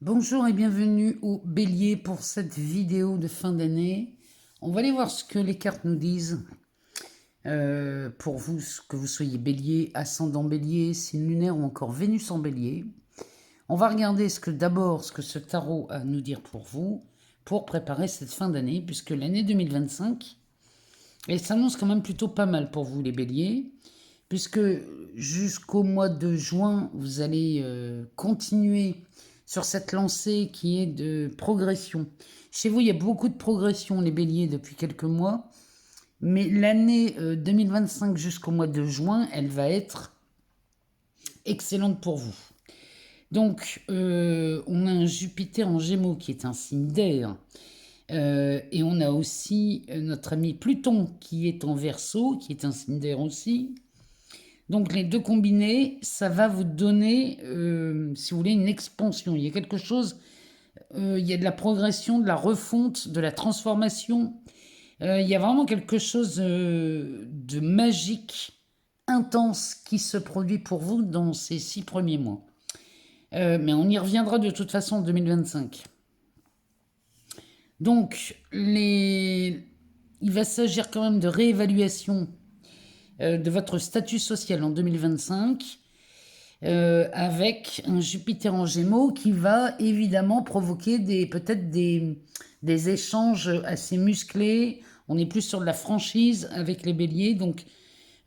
Bonjour et bienvenue au Bélier pour cette vidéo de fin d'année. On va aller voir ce que les cartes nous disent pour vous, que vous soyez Bélier, ascendant Bélier, signe lunaire ou encore Vénus en Bélier. On va regarder d'abord ce que ce tarot a à nous dire pour vous pour préparer cette fin d'année, puisque l'année 2025, elle s'annonce quand même plutôt pas mal pour vous les Béliers, puisque jusqu'au mois de juin, vous allez continuer sur cette lancée qui est de progression. Chez vous, il y a beaucoup de progression, les béliers, depuis quelques mois, mais l'année 2025 jusqu'au mois de juin, elle va être excellente pour vous. Donc, on a un Jupiter en Gémeaux qui est un signe d'air, et on a aussi notre ami Pluton qui est en Verseau, qui est un signe d'air aussi. Donc les deux combinés, ça va vous donner, si vous voulez, une expansion. Il y a quelque chose, il y a de la progression, de la refonte, de la transformation. Il y a vraiment quelque chose de magique, intense qui se produit pour vous dans ces 6 premiers mois. Mais on y reviendra de toute façon en 2025. Donc, il va s'agir quand même de réévaluation de votre statut social en 2025, avec un Jupiter en Gémeaux qui va évidemment provoquer peut-être des échanges assez musclés. On est plus sur de la franchise avec les béliers, donc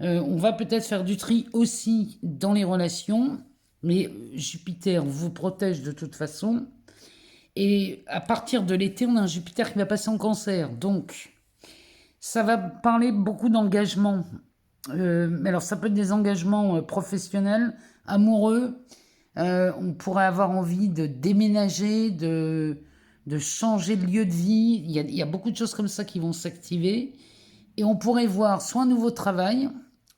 on va peut-être faire du tri aussi dans les relations, mais Jupiter vous protège de toute façon. Et à partir de l'été, on a un Jupiter qui va passer en cancer, donc ça va parler beaucoup d'engagement. Alors ça peut être des engagements professionnels, amoureux. On pourrait avoir envie de déménager, de changer de lieu de vie. Il y a beaucoup de choses comme ça qui vont s'activer. Et on pourrait voir soit un nouveau travail,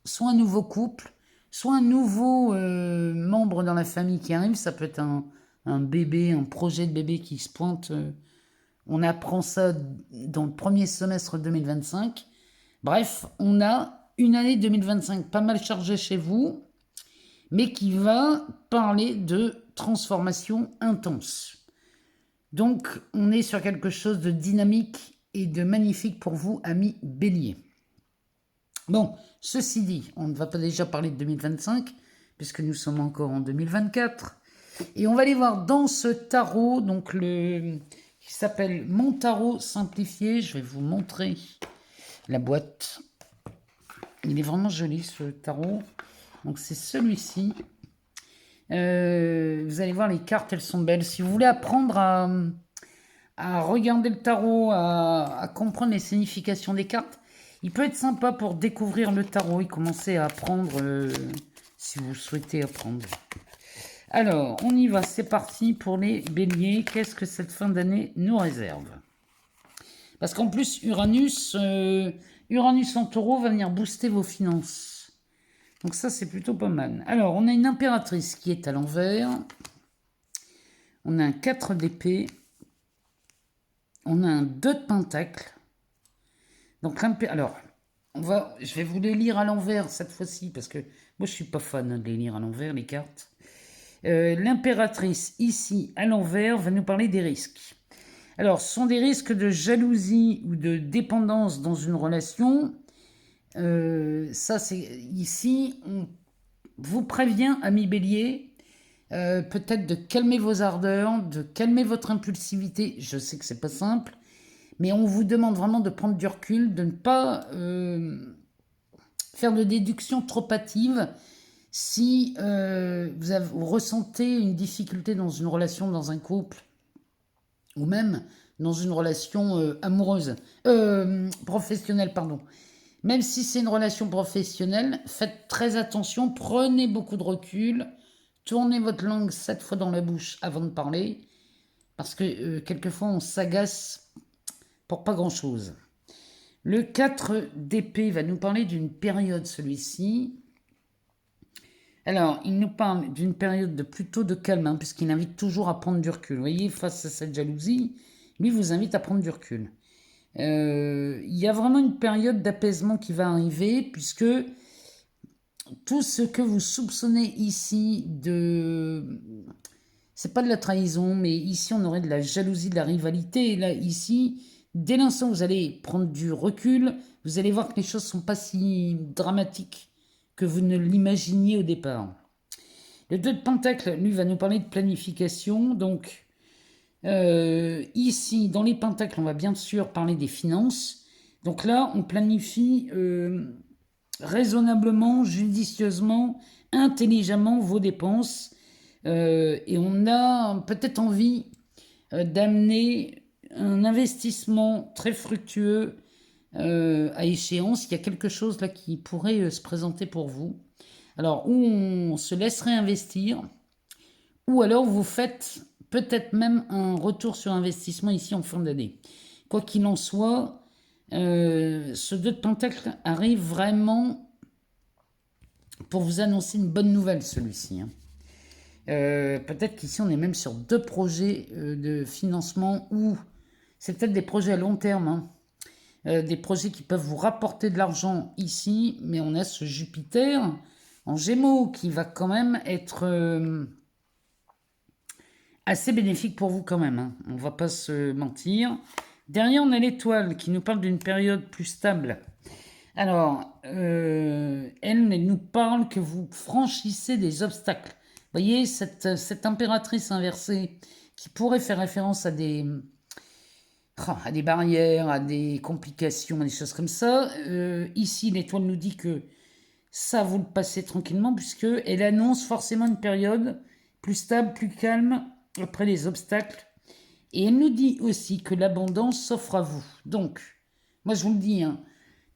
soit un nouveau couple, soit un nouveau membre dans la famille qui arrive. Ça peut être un bébé, un projet de bébé qui se pointe. On apprend ça dans le premier semestre 2025. Bref, on a une année 2025 pas mal chargée chez vous, mais qui va parler de transformation intense. Donc, on est sur quelque chose de dynamique et de magnifique pour vous, amis béliers. Bon, ceci dit, on ne va pas déjà parler de 2025, puisque nous sommes encore en 2024. Et on va aller voir dans ce tarot, donc qui s'appelle Mon Tarot Simplifié. Je vais vous montrer la boîte. Il est vraiment joli ce tarot. Donc c'est celui-ci. Vous allez voir les cartes, elles sont belles. Si vous voulez apprendre à regarder le tarot, à comprendre les significations des cartes, il peut être sympa pour découvrir le tarot et commencer à apprendre si vous souhaitez apprendre. Alors, on y va, c'est parti pour les béliers. Qu'est-ce que cette fin d'année nous réserve? Parce qu'en plus, Uranus en taureau va venir booster vos finances. Donc ça, c'est plutôt pas mal. Alors, on a une impératrice qui est à l'envers. On a un 4 d'épée. On a un 2 de pentacle. Donc, alors, je vais vous les lire à l'envers cette fois-ci, parce que moi, je suis pas fan de les lire à l'envers, les cartes. L'impératrice, ici, à l'envers, va nous parler des risques. Alors, ce sont des risques de jalousie ou de dépendance dans une relation. Ça, c'est ici, on vous prévient, ami bélier, peut-être de calmer vos ardeurs, de calmer votre impulsivité. Je sais que c'est pas simple, mais on vous demande vraiment de prendre du recul, de ne pas faire de déductions trop hâtives. Si vous ressentez une difficulté dans une relation, dans un couple, ou même dans une relation amoureuse, professionnelle, pardon. Même si c'est une relation professionnelle, faites très attention, prenez beaucoup de recul, tournez votre langue 7 fois dans la bouche avant de parler, parce que quelquefois on s'agace pour pas grand-chose. Le 4 d'épée va nous parler d'une période, celui-ci. Alors, il nous parle d'une période plutôt de calme, puisqu'il invite toujours à prendre du recul. Vous voyez, face à cette jalousie, lui vous invite à prendre du recul. Il y a vraiment une période d'apaisement qui va arriver, puisque tout ce que vous soupçonnez ici c'est pas de la trahison, mais ici on aurait de la jalousie, de la rivalité. Et là, ici, dès l'instant où vous allez prendre du recul, vous allez voir que les choses sont pas si dramatiques que vous ne l'imaginiez au départ. Le 2 de Pentacle, lui, va nous parler de planification. Donc, ici, dans les Pentacles, on va bien sûr parler des finances. Donc là, on planifie raisonnablement, judicieusement, intelligemment vos dépenses. Et on a peut-être envie d'amener un investissement très fructueux à échéance. Il y a quelque chose là qui pourrait se présenter pour vous. Alors, où on se laisserait investir, ou alors vous faites peut-être même un retour sur investissement ici en fin d'année. Quoi qu'il en soit, ce 2 de Pentacle arrive vraiment pour vous annoncer une bonne nouvelle, celui-ci. Hein. Peut-être qu'ici on est même sur 2 projets de financement ou c'est peut-être des projets à long terme, hein. Des projets qui peuvent vous rapporter de l'argent ici, mais on a ce Jupiter en Gémeaux qui va quand même être assez bénéfique pour vous quand même, hein. On va pas se mentir. Derrière on a l'étoile qui nous parle d'une période plus stable. Alors, elle nous parle que vous franchissez des obstacles. Vous voyez, cette impératrice inversée qui pourrait faire référence à des barrières, à des complications, à des choses comme ça. Ici, l'étoile nous dit que ça, vous le passez tranquillement, puisqu'elle annonce forcément une période plus stable, plus calme, après les obstacles. Et elle nous dit aussi que l'abondance s'offre à vous. Donc, moi je vous le dis, hein,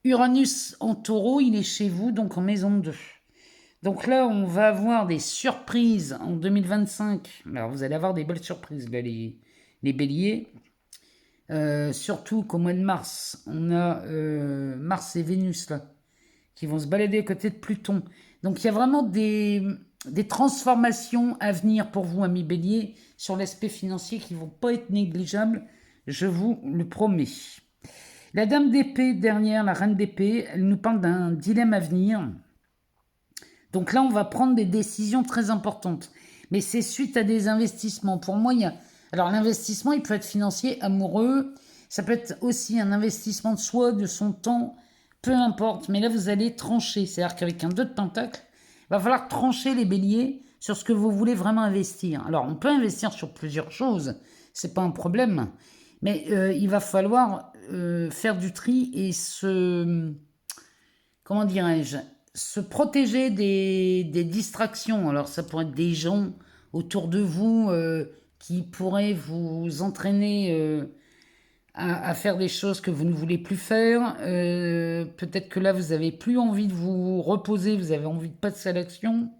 Uranus en taureau, il est chez vous, donc en maison 2. Donc là, on va avoir des surprises en 2025. Alors, vous allez avoir des belles surprises, là, les béliers. Surtout qu'au mois de mars, on a Mars et Vénus, là, qui vont se balader à côté de Pluton. Donc, il y a vraiment des transformations à venir pour vous, amis béliers, sur l'aspect financier qui ne vont pas être négligeables, je vous le promets. La dame d'épée derrière, la reine d'épée, elle nous parle d'un dilemme à venir. Donc là, on va prendre des décisions très importantes. Mais c'est suite à des investissements. Pour moi, alors l'investissement, il peut être financier, amoureux. Ça peut être aussi un investissement de soi, de son temps, peu importe. Mais là, vous allez trancher. C'est-à-dire qu'avec un 2 de Pentacle, il va falloir trancher les béliers sur ce que vous voulez vraiment investir. Alors, on peut investir sur plusieurs choses. C'est pas un problème. Mais il va falloir faire du tri et comment dirais-je, se protéger des distractions. Alors ça pourrait être des gens autour de vous qui pourraient vous entraîner à faire des choses que vous ne voulez plus faire. Peut-être que là, vous n'avez plus envie de vous reposer, vous avez envie de passer à l'action.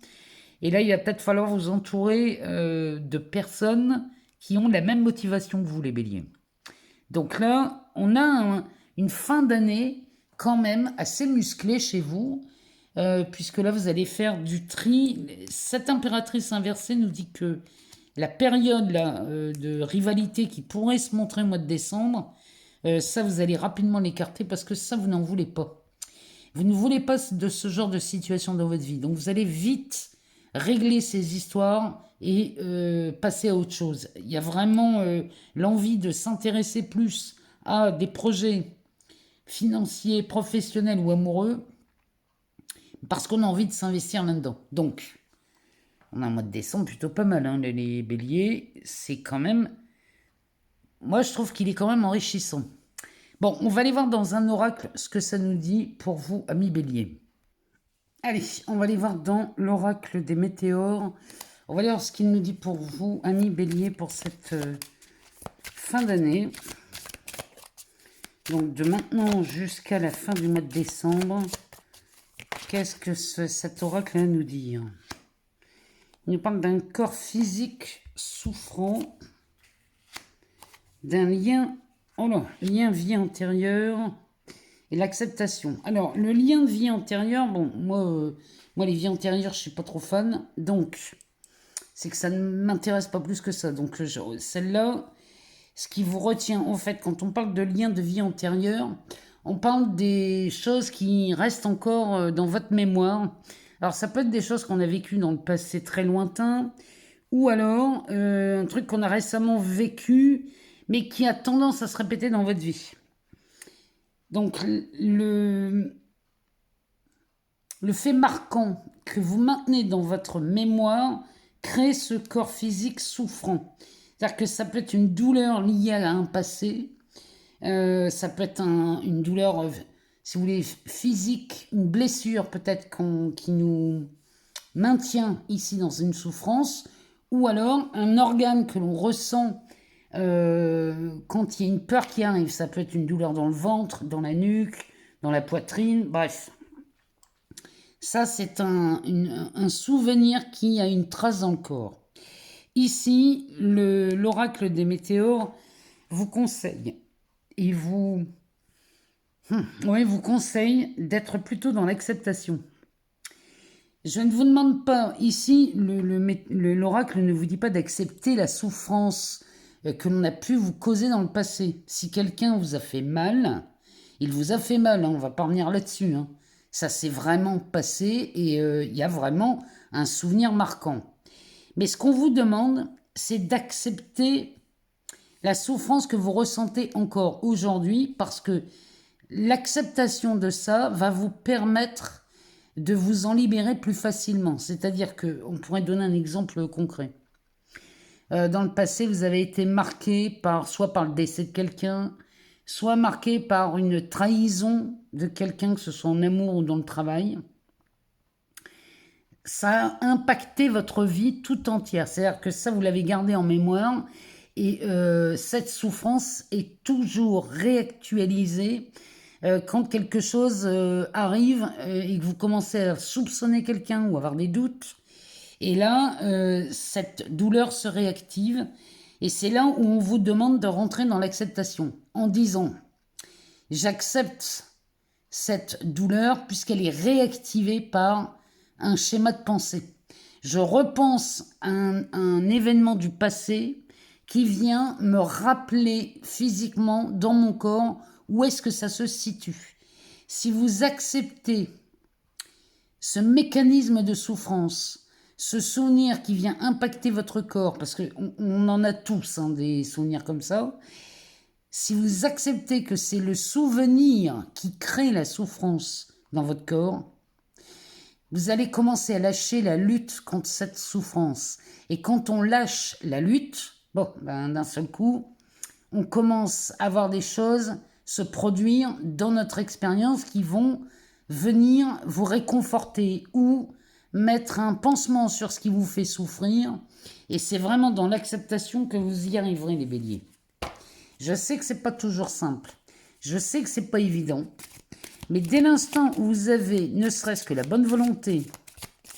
Et là, il va peut-être falloir vous entourer de personnes qui ont la même motivation que vous, les béliers. Donc là, on a une fin d'année quand même assez musclée chez vous, puisque là, vous allez faire du tri. Cette impératrice inversée nous dit que la période là, de rivalité qui pourrait se montrer au mois de décembre, ça, vous allez rapidement l'écarter parce que ça, vous n'en voulez pas. Vous ne voulez pas de ce genre de situation dans votre vie. Donc, vous allez vite régler ces histoires et passer à autre chose. Il y a vraiment l'envie de s'intéresser plus à des projets financiers, professionnels ou amoureux parce qu'on a envie de s'investir là-dedans. Donc, on a un mois de décembre plutôt pas mal, hein, les béliers. C'est quand même... Moi, je trouve qu'il est quand même enrichissant. Bon, on va aller voir dans un oracle ce que ça nous dit pour vous, amis béliers. Allez, on va aller voir dans l'oracle des météores. On va aller voir ce qu'il nous dit pour vous, amis béliers, pour cette fin d'année. Donc, de maintenant jusqu'à la fin du mois de décembre, qu'est-ce que cet oracle nous dit? Il nous parle d'un corps physique souffrant, d'un lien, lien vie antérieure et l'acceptation. Alors, le lien de vie antérieure, bon, moi les vies antérieures, je suis pas trop fan, donc c'est que ça ne m'intéresse pas plus que ça. Donc, celle-là, ce qui vous retient, en fait, quand on parle de lien de vie antérieure, on parle des choses qui restent encore dans votre mémoire. Alors, ça peut être des choses qu'on a vécues dans le passé très lointain, ou alors un truc qu'on a récemment vécu, mais qui a tendance à se répéter dans votre vie. Donc le fait marquant que vous maintenez dans votre mémoire crée ce corps physique souffrant. C'est-à-dire que ça peut être une douleur liée à un passé, ça peut être une douleur, si vous voulez, physique, une blessure peut-être qui nous maintient ici dans une souffrance, ou alors un organe que l'on ressent quand il y a une peur qui arrive. Ça peut être une douleur dans le ventre, dans la nuque, dans la poitrine, bref. Ça, c'est un souvenir qui a une trace dans le corps. Ici, l'oracle des météores vous conseille et vous conseille d'être plutôt dans l'acceptation. Je ne vous demande pas, ici, l'oracle ne vous dit pas d'accepter la souffrance que l'on a pu vous causer dans le passé. Si quelqu'un vous a fait mal, il vous a fait mal, hein, on ne va pas revenir là-dessus. Hein. Ça s'est vraiment passé et il y a vraiment un souvenir marquant. Mais ce qu'on vous demande, c'est d'accepter la souffrance que vous ressentez encore aujourd'hui, parce que l'acceptation de ça va vous permettre de vous en libérer plus facilement. C'est-à-dire qu'on pourrait donner un exemple concret. Dans le passé, vous avez été marqué soit par le décès de quelqu'un, soit marqué par une trahison de quelqu'un, que ce soit en amour ou dans le travail. Ça a impacté votre vie tout entière. C'est-à-dire que ça, vous l'avez gardé en mémoire. Et cette souffrance est toujours réactualisée quand quelque chose arrive et que vous commencez à soupçonner quelqu'un ou avoir des doutes. Et là, cette douleur se réactive. Et c'est là où on vous demande de rentrer dans l'acceptation en disant « J'accepte cette douleur puisqu'elle est réactivée par un schéma de pensée. Je repense à un événement du passé qui vient me rappeler physiquement dans mon corps où est-ce que ça se situe. Si vous acceptez ce mécanisme de souffrance, ce souvenir qui vient impacter votre corps, parce qu'on en a tous hein, des souvenirs comme ça, si vous acceptez que c'est le souvenir qui crée la souffrance dans votre corps, vous allez commencer à lâcher la lutte contre cette souffrance. Et quand on lâche la lutte, d'un seul coup, on commence à voir des choses se produire dans notre expérience qui vont venir vous réconforter ou mettre un pansement sur ce qui vous fait souffrir. Et c'est vraiment dans l'acceptation que vous y arriverez, les béliers. Je sais que c'est pas toujours simple. Je sais que c'est pas évident. Mais dès l'instant où vous avez ne serait-ce que la bonne volonté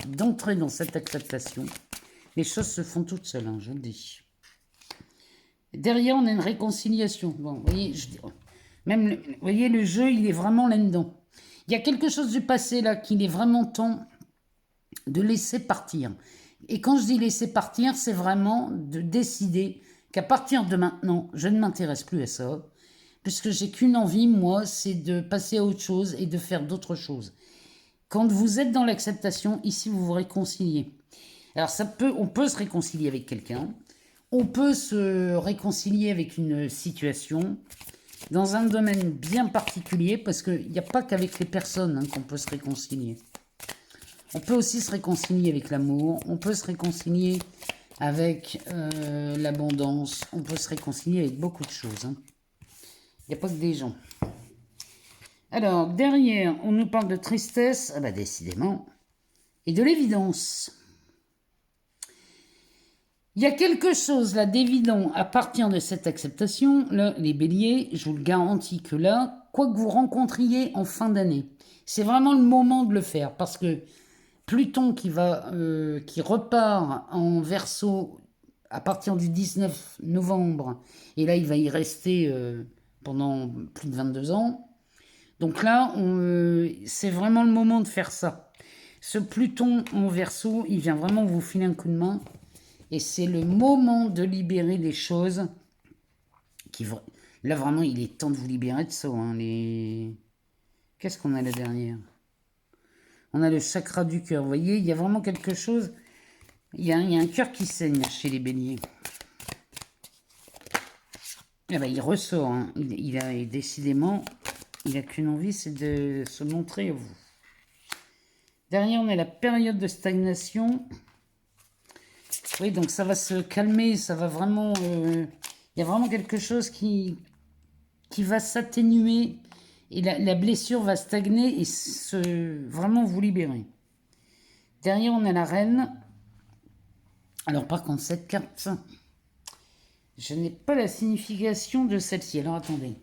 d'entrer dans cette acceptation, les choses se font toutes seules, hein, je vous le dis. Derrière, on a une réconciliation. Bon, vous voyez, vous voyez, le jeu, il est vraiment là-dedans. Il y a quelque chose du passé, là, qu'il est vraiment temps de laisser partir. Et quand je dis laisser partir, c'est vraiment de décider qu'à partir de maintenant, je ne m'intéresse plus à ça, puisque j'ai qu'une envie, moi, c'est de passer à autre chose et de faire d'autres choses. Quand vous êtes dans l'acceptation, ici, vous vous réconciliez. Alors, on peut se réconcilier avec quelqu'un, on peut se réconcilier avec une situation, dans un domaine bien particulier, parce qu'il n'y a pas qu'avec les personnes hein, qu'on peut se réconcilier. On peut aussi se réconcilier avec l'amour, on peut se réconcilier avec l'abondance, on peut se réconcilier avec beaucoup de choses. Hein. Il n'y a pas que des gens. Alors, derrière, on nous parle de tristesse, décidément, et de l'évidence. Il y a quelque chose là d'évident à partir de cette acceptation. Là, les béliers, je vous le garantis que là, quoi que vous rencontriez en fin d'année, c'est vraiment le moment de le faire, parce que Pluton qui repart en Verseau à partir du 19 novembre, et là il va y rester pendant plus de 22 ans. Donc là, c'est vraiment le moment de faire ça. Ce Pluton en Verseau, il vient vraiment vous filer un coup de main, et c'est le moment de libérer des choses. Là vraiment, il est temps de vous libérer de ça. Hein, Qu'est-ce qu'on a là derrière ? On a le chakra du cœur, vous voyez, il y a vraiment quelque chose Il y a un cœur qui saigne chez les béliers. Ah bah, il ressort, hein. Et décidément, il n'a qu'une envie, c'est de se montrer à vous. Derrière, on a la période de stagnation. Oui, donc ça va se calmer, ça va vraiment... il y a vraiment quelque chose qui va s'atténuer et la blessure va stagner et vraiment vous libérer. Derrière, on a la reine. Alors par contre, cette carte, je n'ai pas la signification de celle-ci. Alors attendez.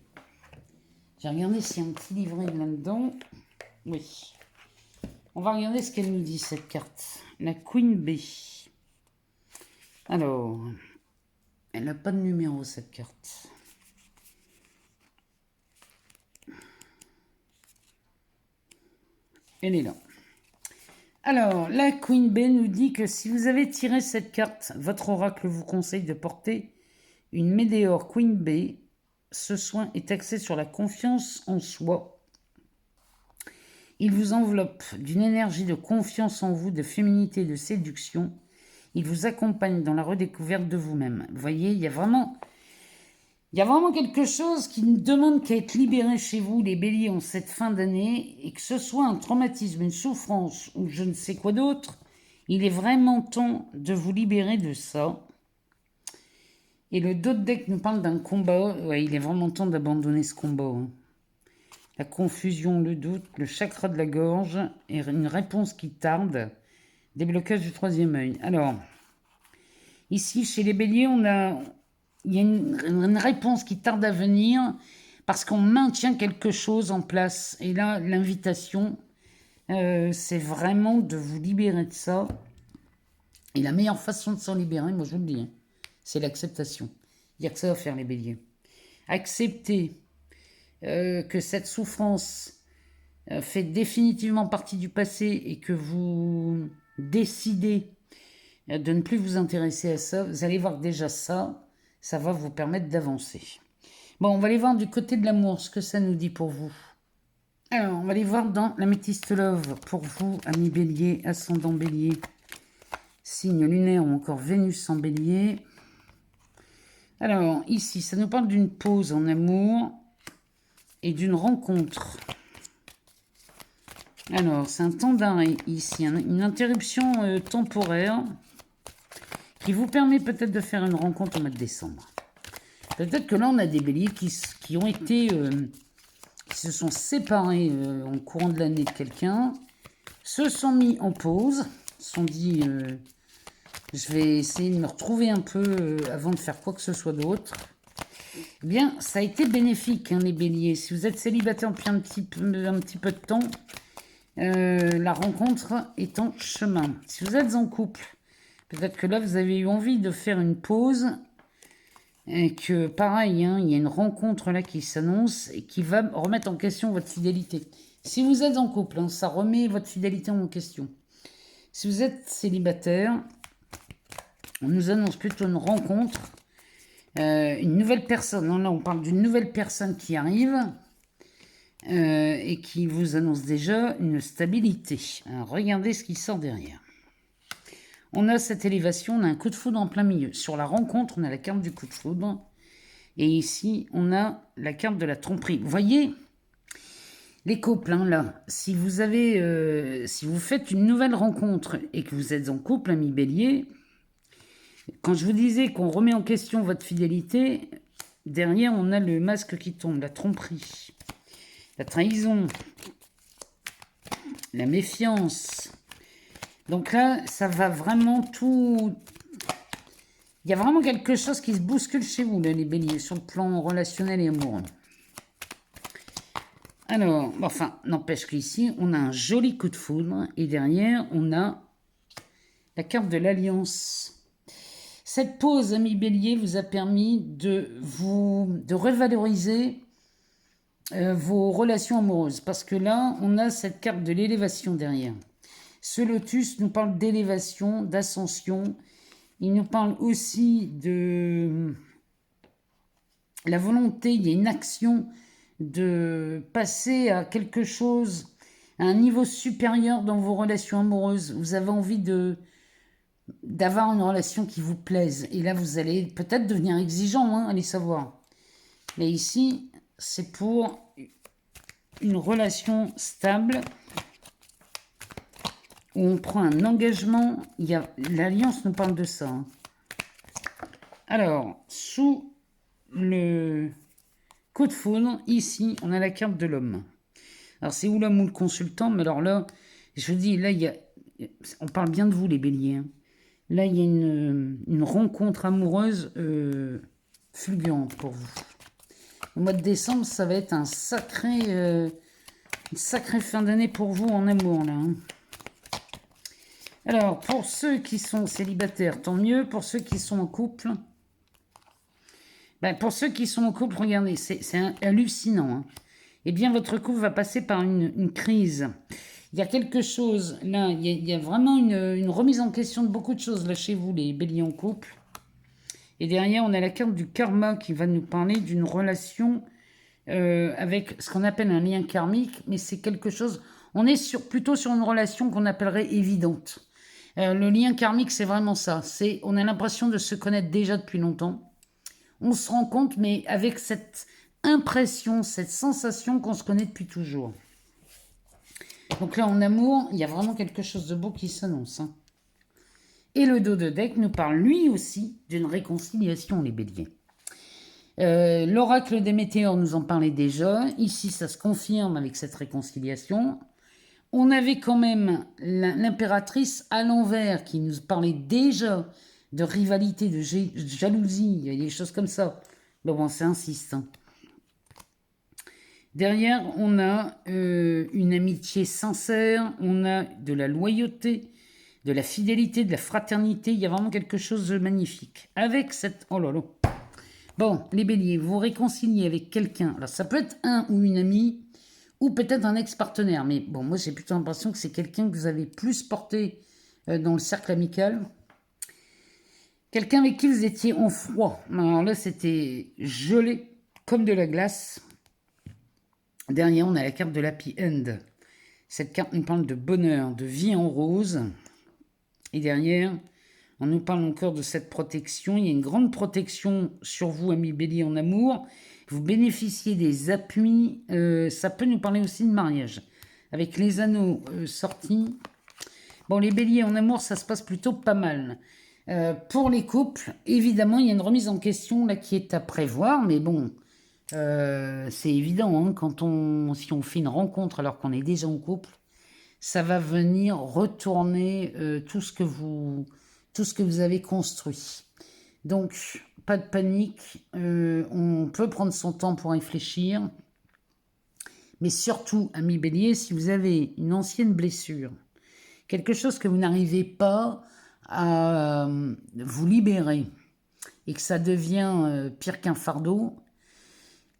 J'ai regardé s'il y a un petit livret là-dedans. Oui. On va regarder ce qu'elle nous dit, cette carte. La Queen B. Alors, elle n'a pas de numéro, cette carte. Elle est là. Alors, la Queen B nous dit que si vous avez tiré cette carte, votre oracle vous conseille de porter une Médéor Queen B. Ce soin est axé sur la confiance en soi. Il vous enveloppe d'une énergie de confiance en vous, de féminité, de séduction. Il vous accompagne dans la redécouverte de vous-même. Vous voyez, il y a vraiment quelque chose qui ne demande qu'à être libéré chez vous, les béliers, en cette fin d'année, et que ce soit un traumatisme, une souffrance ou je ne sais quoi d'autre, il est vraiment temps de vous libérer de ça. Et le dos de deck nous parle d'un combat. Ouais, il est vraiment temps d'abandonner ce combat. Hein. La confusion, le doute, le chakra de la gorge et une réponse qui tarde. Déblocage du troisième œil. Alors, ici, chez les béliers, il y a une réponse qui tarde à venir parce qu'on maintient quelque chose en place. Et là, l'invitation, c'est vraiment de vous libérer de ça. Et la meilleure façon de s'en libérer, moi je vous le dis, hein, c'est l'acceptation. Il n'y a que ça à faire, les béliers. Accepter que cette souffrance fait définitivement partie du passé et que vous décidez de ne plus vous intéresser à ça, vous allez voir que déjà ça va vous permettre d'avancer. Bon, on va aller voir du côté de l'amour, ce que ça nous dit pour vous. Alors, on va aller voir dans la Métiste Love, pour vous, amis bélier, ascendant bélier, signe lunaire ou encore Vénus en bélier. Alors, ici, ça nous parle d'une pause en amour et d'une rencontre. Alors, c'est un temps d'arrêt ici, une interruption temporaire qui vous permet peut-être de faire une rencontre au mois de décembre. Peut-être que là, on a des béliers qui ont été... qui se sont séparés en courant de l'année de quelqu'un, se sont mis en pause, se sont dit... je vais essayer de me retrouver un peu avant de faire quoi que ce soit d'autre. Eh bien, ça a été bénéfique, hein, les béliers. Si vous êtes célibataire depuis un petit peu de temps, la rencontre est en chemin. Si vous êtes en couple, peut-être que là, vous avez eu envie de faire une pause et que, pareil, hein, il y a une rencontre là qui s'annonce et qui va remettre en question votre fidélité. Si vous êtes en couple, hein, ça remet votre fidélité en question. Si vous êtes célibataire, on nous annonce plutôt une rencontre, une nouvelle personne. Non, là, on parle d'une nouvelle personne qui arrive et qui vous annonce déjà une stabilité. Alors, regardez ce qui sort derrière. On a cette élévation, on a un coup de foudre en plein milieu. Sur la rencontre, on a la carte du coup de foudre. Et ici, on a la carte de la tromperie. Vous voyez, les couples, hein, là, si vous faites une nouvelle rencontre et que vous êtes en couple, ami bélier, quand je vous disais qu'on remet en question votre fidélité, derrière, on a le masque qui tombe, la tromperie, la trahison, la méfiance. Donc là, ça va vraiment tout... Il y a vraiment quelque chose qui se bouscule chez vous, là, les béliers, sur le plan relationnel et amoureux. Alors, enfin, n'empêche qu'ici, on a un joli coup de foudre, et derrière, on a la carte de l'alliance. Cette pause, ami bélier, vous a permis de revaloriser vos relations amoureuses. Parce que là, on a cette carte de l'élévation derrière. Ce lotus nous parle d'élévation, d'ascension. Il nous parle aussi de la volonté, il y a une action de passer à quelque chose, à un niveau supérieur dans vos relations amoureuses. Vous avez envie de d'avoir une relation qui vous plaise. Et là, vous allez peut-être devenir exigeant, hein, allez savoir. Mais ici, c'est pour une relation stable où on prend un engagement. L'alliance nous parle de ça. Hein. Alors, sous le coup de foudre, ici, on a la carte de l'homme. Alors, c'est ou l'homme ou le consultant, mais alors là, je vous dis, là, on parle bien de vous, les béliers. Hein. Là, il y a une rencontre amoureuse fulgurante pour vous. Au mois de décembre, ça va être une sacrée fin d'année pour vous en amour, là. Hein. Alors, pour ceux qui sont célibataires, tant mieux. Pour ceux qui sont en couple... pour ceux qui sont en couple, regardez, c'est hallucinant. Hein. Eh bien, votre couple va passer par une crise. Il y a quelque chose, là, il y a vraiment une remise en question de beaucoup de choses, là, chez vous, les béliers en couple. Et derrière, on a la carte du karma qui va nous parler d'une relation avec ce qu'on appelle un lien karmique, mais c'est quelque chose... On est plutôt sur une relation qu'on appellerait évidente. Le lien karmique, c'est vraiment ça. On a l'impression de se connaître déjà depuis longtemps. On se rend compte, mais avec cette impression, cette sensation qu'on se connaît depuis toujours. Donc là, en amour, il y a vraiment quelque chose de beau qui s'annonce. Hein. Et le dos de deck nous parle lui aussi d'une réconciliation, les béliers. L'oracle des météores nous en parlait déjà. Ici, ça se confirme avec cette réconciliation. On avait quand même l'impératrice à l'envers qui nous parlait déjà de rivalité, de jalousie, il y a des choses comme ça. Bon, c'est insiste. Hein. Derrière, on a une amitié sincère, on a de la loyauté, de la fidélité, de la fraternité. Il y a vraiment quelque chose de magnifique. Avec cette... Oh là là. Bon, les béliers, vous réconciliez avec quelqu'un. Alors, ça peut être un ou une amie, ou peut-être un ex-partenaire. Mais bon, moi, j'ai plutôt l'impression que c'est quelqu'un que vous avez plus porté dans le cercle amical. Quelqu'un avec qui vous étiez en froid. Alors là, c'était gelé comme de la glace. Derrière, on a la carte de l'Happy End. Cette carte nous parle de bonheur, de vie en rose. Et derrière, on nous parle encore de cette protection. Il y a une grande protection sur vous, amis bélier en amour. Vous bénéficiez des appuis. Ça peut nous parler aussi de mariage. Avec les anneaux sortis. Bon, les béliers en amour, ça se passe plutôt pas mal. Pour les couples, évidemment, il y a une remise en question là qui est à prévoir. Mais bon... c'est évident, hein, si on fait une rencontre alors qu'on est déjà en couple, ça va venir retourner tout ce que vous avez construit. Donc, pas de panique, on peut prendre son temps pour réfléchir, mais surtout, ami bélier, si vous avez une ancienne blessure, quelque chose que vous n'arrivez pas à vous libérer, et que ça devient pire qu'un fardeau,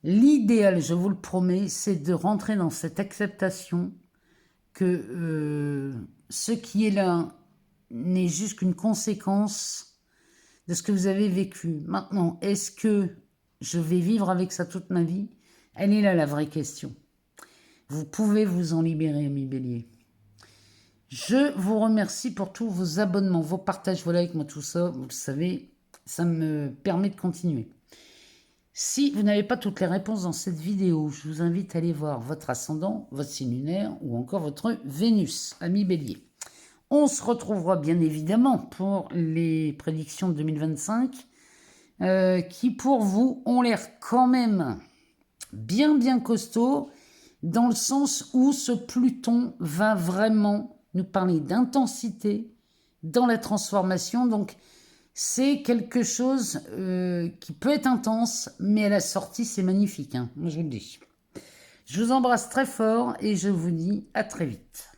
l'idéal, je vous le promets, c'est de rentrer dans cette acceptation que ce qui est là n'est juste qu'une conséquence de ce que vous avez vécu. Maintenant, est-ce que je vais vivre avec ça toute ma vie? Elle est là la vraie question. Vous pouvez vous en libérer, ami bélier. Je vous remercie pour tous vos abonnements, vos partages. Voilà, avec moi tout ça, vous le savez, ça me permet de continuer. Si vous n'avez pas toutes les réponses dans cette vidéo, je vous invite à aller voir votre ascendant, votre signe lunaire ou encore votre Vénus, ami bélier. On se retrouvera bien évidemment pour les prédictions de 2025 qui pour vous ont l'air quand même bien costauds dans le sens où ce Pluton va vraiment nous parler d'intensité dans la transformation. Donc, c'est quelque chose qui peut être intense, mais à la sortie, c'est magnifique. Hein. Moi, je vous le dis. Je vous embrasse très fort et je vous dis à très vite.